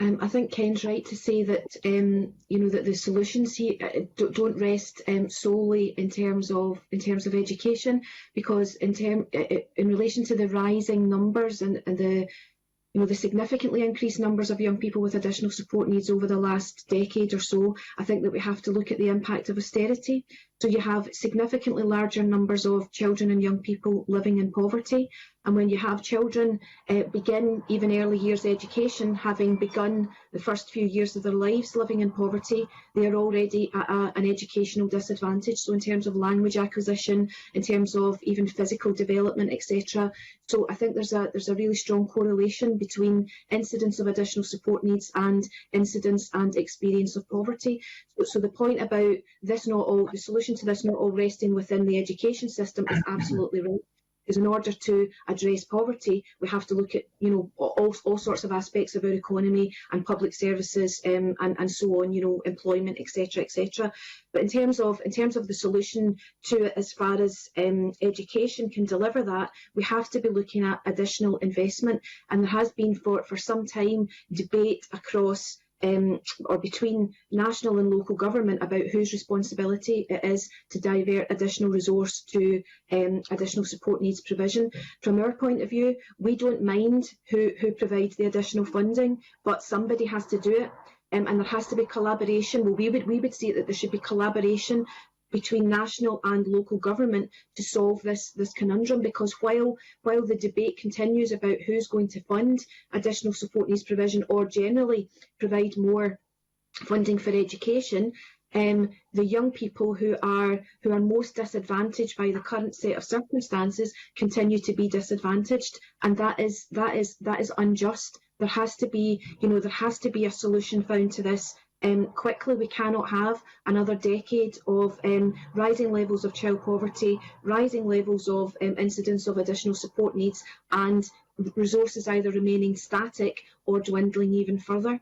I think Ken's right to say that that the solutions here don't rest solely in terms of education, because in relation to the rising numbers and the significantly increased numbers of young people with additional support needs over the last decade or so, I think that we have to look at the impact of austerity. So you have significantly larger numbers of children and young people living in poverty. And when you have children begin even early years education, having begun the first few years of their lives living in poverty, they are already at an educational disadvantage. So in terms of language acquisition, in terms of even physical development, etc. So I think there's a really strong correlation between incidence of additional support needs and incidence and experience of poverty. So the point about the solution to this not all resting within the education system is absolutely right. Because in order to address poverty, we have to look at all sorts of aspects of our economy and public services and so on, employment, etc., etc. But in terms of the solution to it, as far as education can deliver that, we have to be looking at additional investment. And there has been for some time debate across or between national and local government about whose responsibility it is to divert additional resource to additional support needs provision. From our point of view, we don't mind who provides the additional funding, but somebody has to do it. And there has to be collaboration. Well, we would say that there should be collaboration between national and local government to solve this conundrum, because while the debate continues about who's going to fund additional support needs provision or generally provide more funding for education, the young people who are most disadvantaged by the current set of circumstances continue to be disadvantaged, and that is unjust. There has to be a solution found to this. Quickly. We cannot have another decade of rising levels of child poverty, rising levels of incidence of additional support needs, and resources either remaining static or dwindling even further.